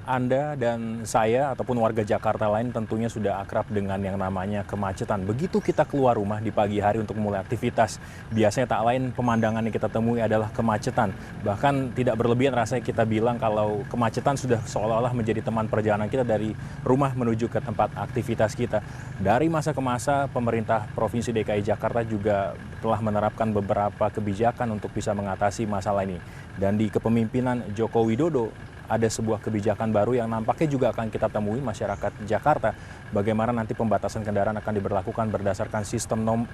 Anda dan saya ataupun warga Jakarta lain tentunya sudah akrab dengan yang namanya kemacetan. Begitu kita keluar rumah di pagi hari untuk mulai aktivitas, biasanya tak lain pemandangan yang kita temui adalah kemacetan. Bahkan tidak berlebihan rasanya kita bilang kalau kemacetan sudah seolah-olah menjadi teman perjalanan kita dari rumah menuju ke tempat aktivitas kita. Dari masa ke masa, pemerintah Provinsi DKI Jakarta juga telah menerapkan beberapa kebijakan untuk bisa mengatasi masalah ini. Dan di kepemimpinan Joko Widodo, ada sebuah kebijakan baru yang nampaknya juga akan kita temui masyarakat Jakarta. Bagaimana nanti pembatasan kendaraan akan diberlakukan berdasarkan sistem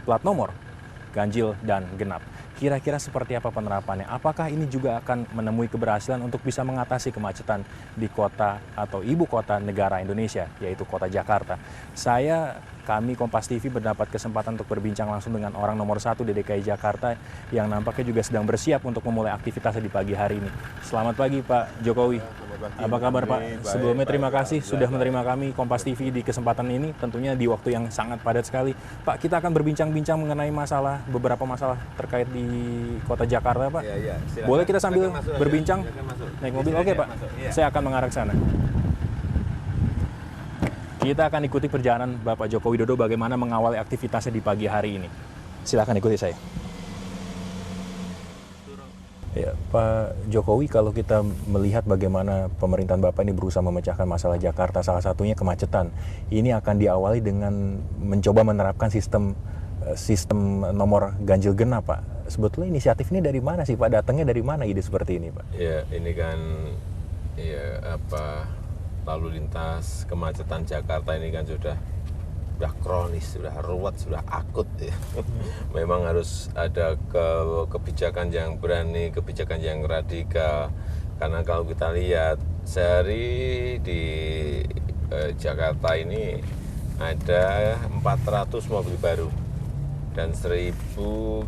plat nomor, ganjil, dan genap. Kira-kira seperti apa penerapannya? Apakah ini juga akan menemui keberhasilan untuk bisa mengatasi kemacetan di kota atau ibu kota negara Indonesia, yaitu kota Jakarta? Kami Kompas TV mendapat kesempatan untuk berbincang langsung dengan orang nomor 1 di DKI Jakarta yang nampaknya juga sedang bersiap untuk memulai aktivitasnya di pagi hari ini. Selamat pagi Pak Jokowi. Apa kabar Pak? Sebelumnya terima kasih sudah menerima kami Kompas TV di kesempatan ini, tentunya di waktu yang sangat padat sekali. Pak, kita akan berbincang-bincang mengenai beberapa masalah terkait di kota Jakarta Pak. Ya, boleh kita sambil berbincang? Naik mobil? Oke Pak, saya akan mengarah ke sana. Kita akan ikuti perjalanan Bapak Joko Widodo bagaimana mengawali aktivitasnya di pagi hari ini. Silakan ikuti saya. Ya, Pak Jokowi, kalau kita melihat bagaimana pemerintahan Bapak ini berusaha memecahkan masalah Jakarta, salah satunya kemacetan. Ini akan diawali dengan mencoba menerapkan sistem nomor ganjil genap, Pak. Sebetulnya inisiatif ini dari mana sih, Pak? Datangnya dari mana ide seperti ini, Pak? Ya, ini kan lalu lintas kemacetan Jakarta ini kan sudah kronis, sudah ruwet, sudah akut ya. Memang harus ada kebijakan yang berani, kebijakan yang radikal. Karena kalau kita lihat sehari di Jakarta ini ada 400 mobil baru dan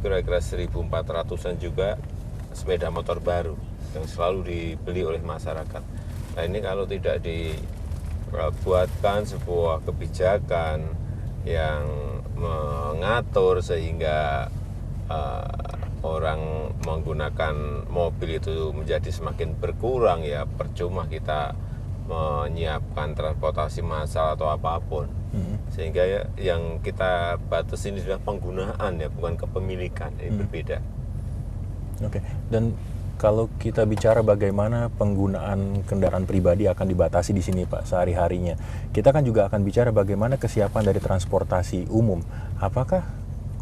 kira-kira 1.400-an juga sepeda motor baru yang selalu dibeli oleh masyarakat. Nah, ini kalau tidak dibuatkan sebuah kebijakan yang mengatur sehingga orang menggunakan mobil itu menjadi semakin berkurang, ya percuma kita menyiapkan transportasi massal atau apapun. Sehingga yang kita batasi ini sudah penggunaan, ya bukan kepemilikan. Ini berbeda. Oke. Dan kalau kita bicara bagaimana penggunaan kendaraan pribadi akan dibatasi di sini Pak sehari-harinya, kita kan juga akan bicara bagaimana kesiapan dari transportasi umum. Apakah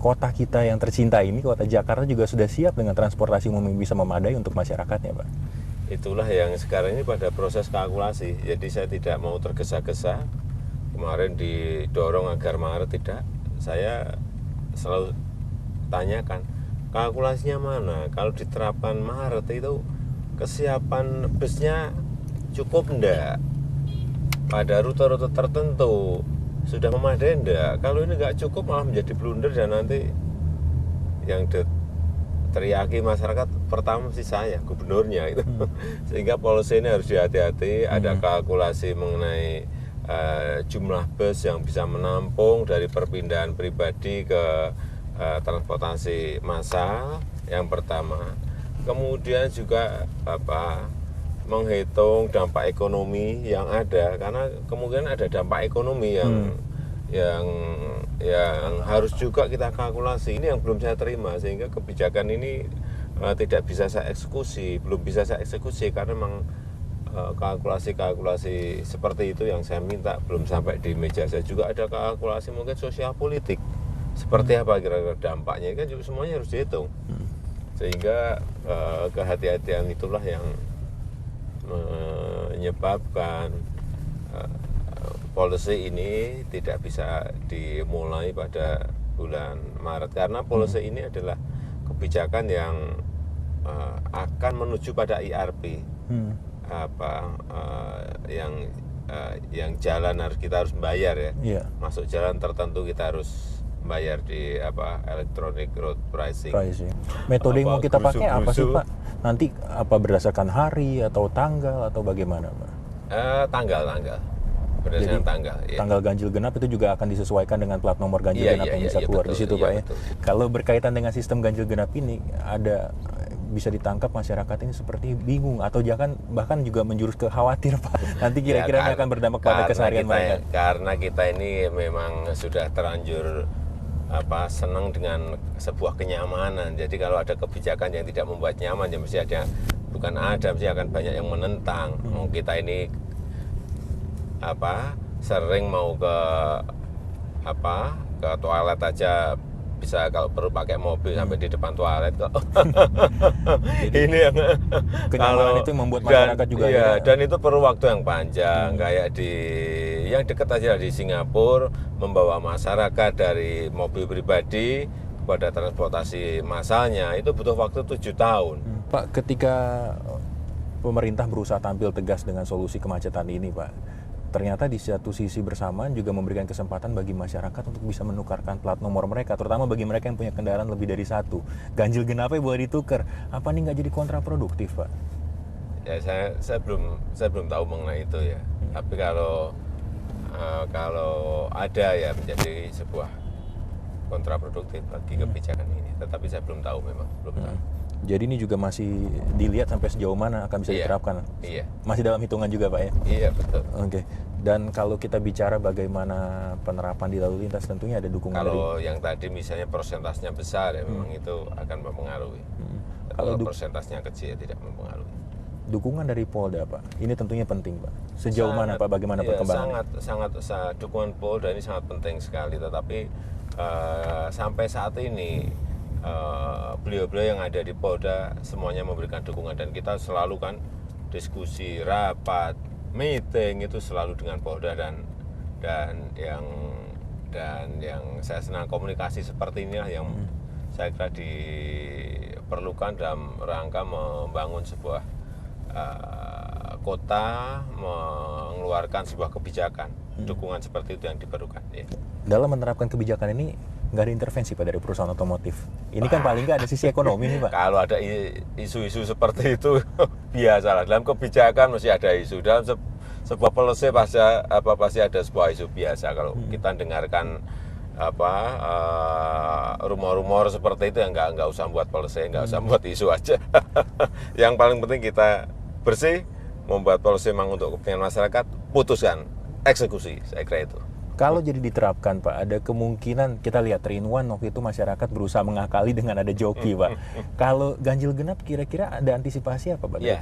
kota kita yang tercinta ini, kota Jakarta, juga sudah siap dengan transportasi umum yang bisa memadai untuk masyarakatnya Pak? Itulah yang sekarang ini pada proses kalkulasi. Jadi saya tidak mau tergesa-gesa. Kemarin didorong agar Maret, tidak. Saya selalu tanyakan, kalkulasinya mana? Kalau diterapkan Maret itu kesiapan busnya cukup enggak? Pada rute-rute tertentu sudah memadai enggak? Kalau ini enggak cukup malah menjadi blunder dan nanti yang teriaki masyarakat pertama sih saya, gubernurnya itu. Sehingga polisi ini harus hati-hati, ada kalkulasi mengenai jumlah bus yang bisa menampung dari perpindahan pribadi ke transportasi massal yang pertama. Kemudian juga menghitung dampak ekonomi yang ada, karena kemungkinan ada dampak ekonomi yang harus juga kita kalkulasi. Ini yang belum saya terima, sehingga kebijakan ini tidak bisa saya eksekusi, belum bisa saya eksekusi karena memang kalkulasi seperti itu yang saya minta belum sampai di meja. Saya juga ada kalkulasi mungkin sosial politik. Seperti apa kira-kira dampaknya, kan juga semuanya harus dihitung. Sehingga kehati-hatian itulah yang menyebabkan polisi ini tidak bisa dimulai pada bulan Maret. Karena polisi ini adalah kebijakan yang akan menuju pada IRP. Yang jalan kita harus membayar ya. Masuk jalan tertentu kita harus bayar di electronic road pricing. Metode yang mau kita pakai apa sih Pak? Nanti apa berdasarkan hari atau tanggal atau bagaimana Pak? Tanggal. Berdasarkan tanggal. Ya. Tanggal ganjil genap itu juga akan disesuaikan dengan plat nomor ganjil genap yang bisa keluar di situ Pak ya. Betul. Kalau berkaitan dengan sistem ganjil genap ini, ada bisa ditangkap masyarakat ini seperti bingung atau bahkan juga menjurus ke khawatir Pak. Nanti kira-kira ini akan berdampak pada keseharian mereka. Karena kita ini memang sudah terlanjur senang dengan sebuah kenyamanan. Jadi kalau ada kebijakan yang tidak membuat nyaman, ya mesti mesti akan banyak yang menentang. Kita ini sering mau ke toilet aja bisa, kalau perlu pakai mobil sampai di depan toilet kok. Ini yang kenyamanan itu membuat masyarakat juga dan itu perlu waktu yang panjang. Kayak yang dekat aja di Singapura, membawa masyarakat dari mobil pribadi kepada transportasi massalnya itu butuh waktu 7 tahun. Pak, ketika pemerintah berusaha tampil tegas dengan solusi kemacetan ini Pak, ternyata di satu sisi bersamaan juga memberikan kesempatan bagi masyarakat untuk bisa menukarkan plat nomor mereka, terutama bagi mereka yang punya kendaraan lebih dari satu. Ganjil genapnya boleh ditukar. Apa ini nggak jadi kontraproduktif, Pak? Ya saya belum tahu mengenai itu ya. Tapi kalau ada ya menjadi sebuah kontraproduktif bagi kebijakan ini. Tetapi saya belum tahu, memang belum tahu. Jadi ini juga masih dilihat sampai sejauh mana akan bisa diterapkan. Iya. Masih dalam hitungan juga Pak ya? Iya, betul. Oke. Dan kalau kita bicara bagaimana penerapan di lalu lintas, tentunya ada dukungan kalau yang tadi misalnya persentasenya besar ya memang itu akan mempengaruhi. Kalau persentasenya kecil ya tidak mempengaruhi. Dukungan dari Polda Pak, ini tentunya penting Pak. Sejauh mana Pak, bagaimana perkembangannya? Sangat dukungan Polda ini sangat penting sekali. Tetapi sampai saat ini beliau-beliau yang ada di Polda semuanya memberikan dukungan, dan kita selalu kan diskusi, rapat, meeting itu selalu dengan Polda, dan yang saya senang komunikasi seperti inilah yang saya kira diperlukan dalam rangka membangun sebuah kota, mengeluarkan sebuah kebijakan. Dukungan seperti itu yang diperlukan. Ya. Dalam menerapkan kebijakan ini nggak ada intervensi Pak dari perusahaan otomotif. Ini kan paling nggak ada sisi ekonomi nih Pak. Kalau ada isu-isu seperti itu biasalah. Dalam kebijakan mesti ada isu. Dalam sebuah policy pasti ada sebuah isu biasa. Kalau kita dengarkan rumor-rumor seperti itu, ya nggak usah buat policy, nggak usah buat isu aja. Yang paling penting kita bersih, membuat policy memang untuk kepentingan masyarakat, putuskan, eksekusi, saya kira itu. Kalau jadi diterapkan Pak, ada kemungkinan kita lihat 3-in-1 waktu itu masyarakat berusaha mengakali dengan ada joki Pak. Kalau ganjil genap kira-kira ada antisipasi apa Pak? Ya,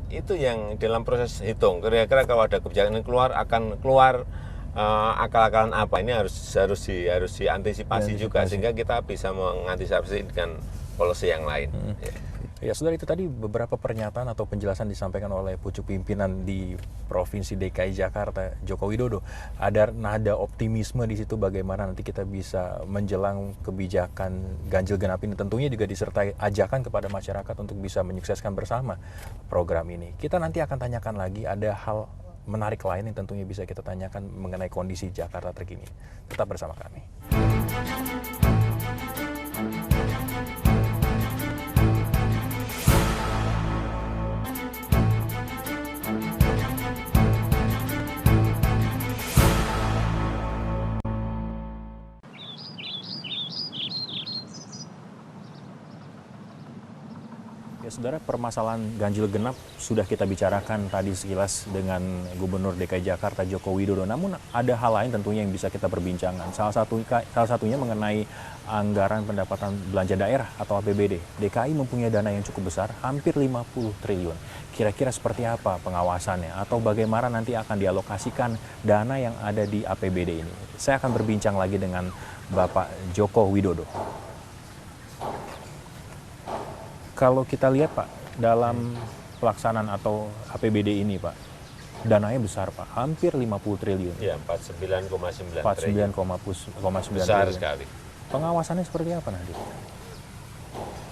itu yang dalam proses hitung. Kira-kira kalau ada kebijakan yang akan keluar akal-akalan apa, ini harus diantisipasi juga, sehingga kita bisa mengantisipasi dengan policy yang lain. Ya, saudara, itu tadi beberapa pernyataan atau penjelasan disampaikan oleh pucuk pimpinan di Provinsi DKI Jakarta, Joko Widodo. Ada nada optimisme di situ bagaimana nanti kita bisa menjelang kebijakan ganjil genap ini. Tentunya juga disertai ajakan kepada masyarakat untuk bisa menyukseskan bersama program ini. Kita nanti akan tanyakan lagi, ada hal menarik lain yang tentunya bisa kita tanyakan mengenai kondisi Jakarta terkini. Tetap bersama kami. Ya, saudara, permasalahan ganjil genap sudah kita bicarakan tadi sekilas dengan Gubernur DKI Jakarta Joko Widodo. Namun ada hal lain tentunya yang bisa kita perbincangkan. Salah satunya mengenai anggaran pendapatan belanja daerah atau APBD. DKI mempunyai dana yang cukup besar, hampir 50 triliun. Kira-kira seperti apa pengawasannya atau bagaimana nanti akan dialokasikan dana yang ada di APBD ini? Saya akan berbincang lagi dengan Bapak Joko Widodo. Kalau kita lihat Pak, dalam pelaksanaan atau APBD ini Pak, dananya besar Pak, hampir 50 triliun. Ya, 49,9 triliun. Besar sekali. Pengawasannya seperti apa nanti?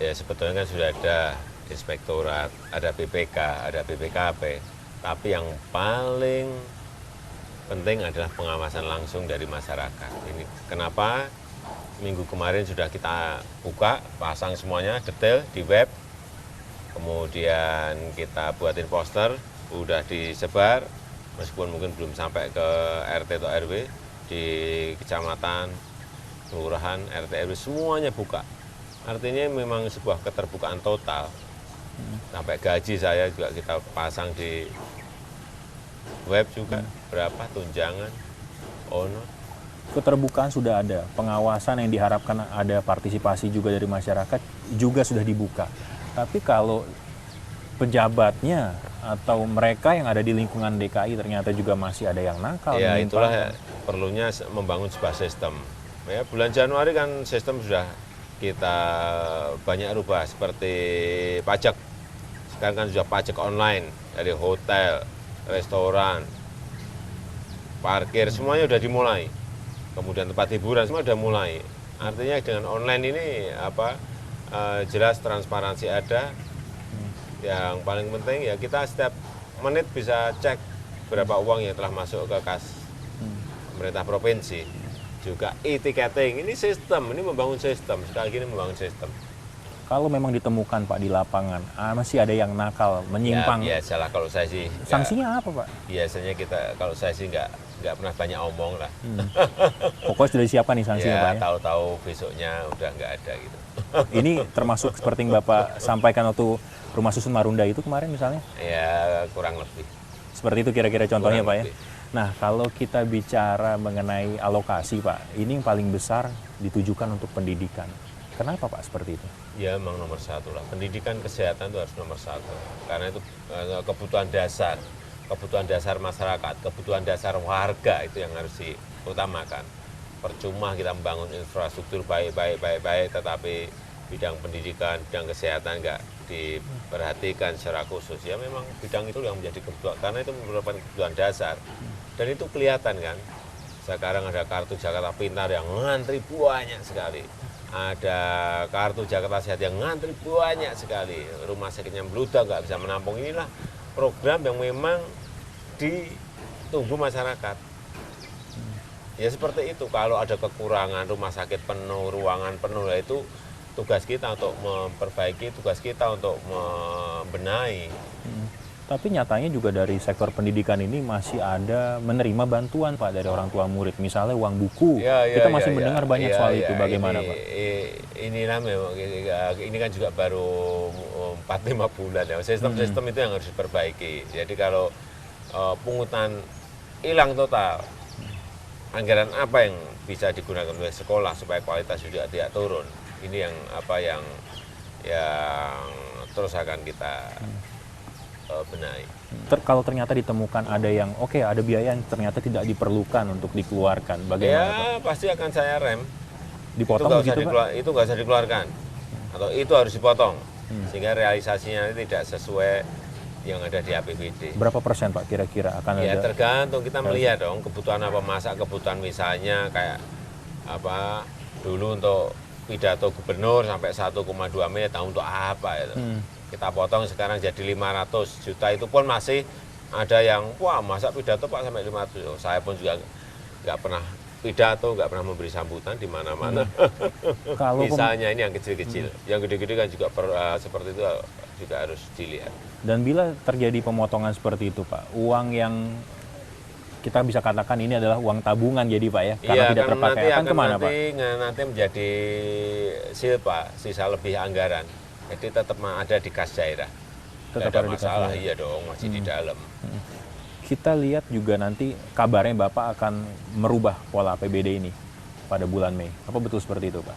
Ya, sebetulnya kan sudah ada inspektorat, ada BPK, ada BPKP. Tapi yang paling penting adalah pengawasan langsung dari masyarakat. Ini kenapa minggu kemarin sudah kita buka, pasang semuanya detail di web, kemudian kita buatin poster, udah disebar, meskipun mungkin belum sampai ke RT atau RW, di kecamatan, kelurahan, RT, RW, semuanya buka. Artinya memang sebuah keterbukaan total. Sampai gaji saya juga kita pasang di web juga, berapa tunjangan, ono. Keterbukaan sudah ada, pengawasan yang diharapkan ada partisipasi juga dari masyarakat juga sudah dibuka. Tapi kalau pejabatnya atau mereka yang ada di lingkungan DKI ternyata juga masih ada yang nakal. Ya menyimpang. itulah perlunya membangun sebuah sistem. Ya, bulan Januari kan sistem sudah kita banyak rubah seperti pajak. Sekarang kan sudah pajak online dari hotel, restoran, parkir, semuanya sudah dimulai. Kemudian tempat hiburan semua sudah mulai. Artinya dengan online ini jelas transparansi ada. Yang paling penting ya kita setiap menit bisa cek berapa uang yang telah masuk ke kas pemerintah provinsi. Juga e-ticketing, ini sistem, ini membangun sistem, sekali lagi ini membangun sistem. Kalau memang ditemukan Pak di lapangan, masih ada yang nakal, menyimpang. Ya biasalah kalau saya sih. Sanksinya apa Pak? Biasanya kalau saya sih nggak pernah banyak omong lah. Pokoknya sudah disiapkan nih sanksinya Pak Ya ya? tahu-tahu besoknya udah nggak ada gitu. Ini termasuk seperti yang Bapak sampaikan waktu rumah susun Marunda itu kemarin misalnya? Ya kurang lebih. Seperti itu kira-kira contohnya Kurang Pak ya? lebih. Nah kalau kita bicara mengenai alokasi Pak, ini yang paling besar ditujukan untuk pendidikan. Kenapa Pak seperti itu? Ya memang nomor satu lah. Pendidikan kesehatan itu harus nomor satu. Karena itu kebutuhan dasar masyarakat, kebutuhan dasar warga itu yang harus diutamakan. Percuma kita membangun infrastruktur baik, tetapi bidang pendidikan, bidang kesehatan nggak diperhatikan secara khusus. Ya memang bidang itu yang menjadi kebutuhan, karena itu merupakan kebutuhan dasar. Dan itu kelihatan kan. Sekarang ada kartu Jakarta Pintar yang ngantri banyak sekali. Ada kartu Jakarta Sehat yang ngantri banyak sekali. Rumah sakitnya meludak, nggak bisa menampung. Inilah program yang memang ditunggu masyarakat. Ya seperti itu, kalau ada kekurangan, rumah sakit penuh, ruangan penuh, itu tugas kita untuk memperbaiki, tugas kita untuk membenahi. Tapi nyatanya juga dari sektor pendidikan ini masih ada menerima bantuan Pak dari orang tua murid, misalnya uang buku. Kita masih mendengar banyak soal itu. Bagaimana Pak? Inilah memang, ini kan juga baru 4-5 bulan ya. Sistem-sistem itu yang harus diperbaiki. Jadi kalau pungutan hilang total, anggaran apa yang bisa digunakan oleh sekolah supaya kualitas juga tidak turun? Ini yang terus akan kita benahi. Kalau ternyata ditemukan ada yang ada biaya yang ternyata tidak diperlukan untuk dikeluarkan, bagaimana Pak? Ya pasti akan saya rem. Dipotong begitu Pak? Itu nggak usah dikeluarkan, atau itu harus dipotong, sehingga realisasinya tidak sesuai yang ada di APBD. Berapa persen Pak kira-kira akan Ya ada? tergantung, kita melihat dong kebutuhan apa, masa kebutuhan misalnya kayak dulu untuk pidato gubernur sampai 1,2 miliar, tahu untuk apa itu. Kita potong sekarang jadi 500 juta, itu pun masih ada yang masa pidato Pak sampai 500. Saya pun juga nggak pernah pidato, nggak pernah memberi sambutan di mana-mana. Misalnya ini yang kecil-kecil, yang gede-gede kan juga seperti itu juga harus dilihat. Dan bila terjadi pemotongan seperti itu Pak, uang yang kita bisa katakan ini adalah uang tabungan jadi Pak ya, karena tidak terpakai, akan kemana Pak? Nanti menjadi sisa lebih anggaran. Jadi tetap ada di kas daerah. Tetap ada masalah, iya dong, masih di dalam. Kita lihat juga nanti kabarnya Bapak akan merubah pola APBD ini pada bulan Mei. Apa betul seperti itu Pak?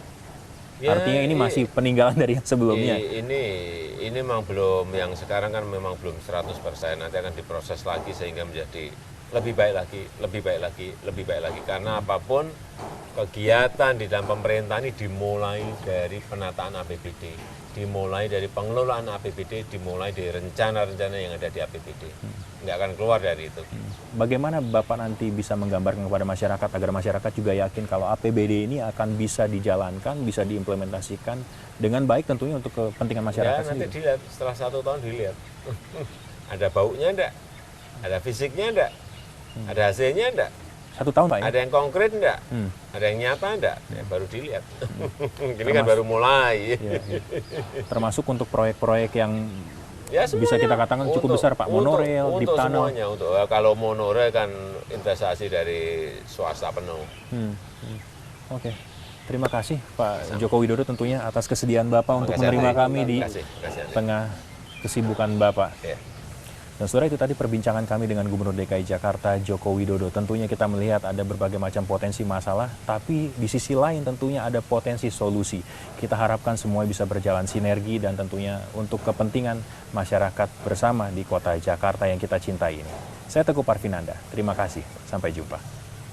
Ya, artinya ini masih peninggalan dari yang sebelumnya? Ini memang belum, yang sekarang kan memang belum 100%, nanti akan diproses lagi sehingga menjadi lebih baik lagi. Karena apapun kegiatan di dalam pemerintah ini dimulai dari penataan APBD, dimulai dari pengelolaan APBD, dimulai dari rencana-rencana yang ada di APBD. Nggak akan keluar dari itu. Bagaimana Bapak nanti bisa menggambarkan kepada masyarakat agar masyarakat juga yakin kalau APBD ini akan bisa dijalankan, bisa diimplementasikan dengan baik tentunya untuk kepentingan masyarakat ya, nanti sendiri? dilihat, setelah 1 tahun dilihat. Ada baunya enggak? Ada fisiknya enggak? Ada hasilnya enggak? 1 tahun Pak ya? Ada yang konkret enggak? Ada yang nyata enggak? Ya, baru dilihat. Ini kan baru mulai. Ya. Termasuk untuk proyek-proyek yang semuanya, bisa kita katakan cukup besar Pak, monorail, deep tunnel. Semuanya, kalau monorail kan investasi dari swasta penuh. Oke. Terima kasih Pak Joko Widodo tentunya atas kesediaan Bapak untuk menerima kami di tengah kesibukan Bapak. Ya. Dan saudara, itu tadi perbincangan kami dengan Gubernur DKI Jakarta Joko Widodo. Tentunya kita melihat ada berbagai macam potensi masalah, tapi di sisi lain tentunya ada potensi solusi. Kita harapkan semua bisa berjalan sinergi dan tentunya untuk kepentingan masyarakat bersama di kota Jakarta yang kita cintai ini. Saya Teguh Parvinanda, terima kasih. Sampai jumpa.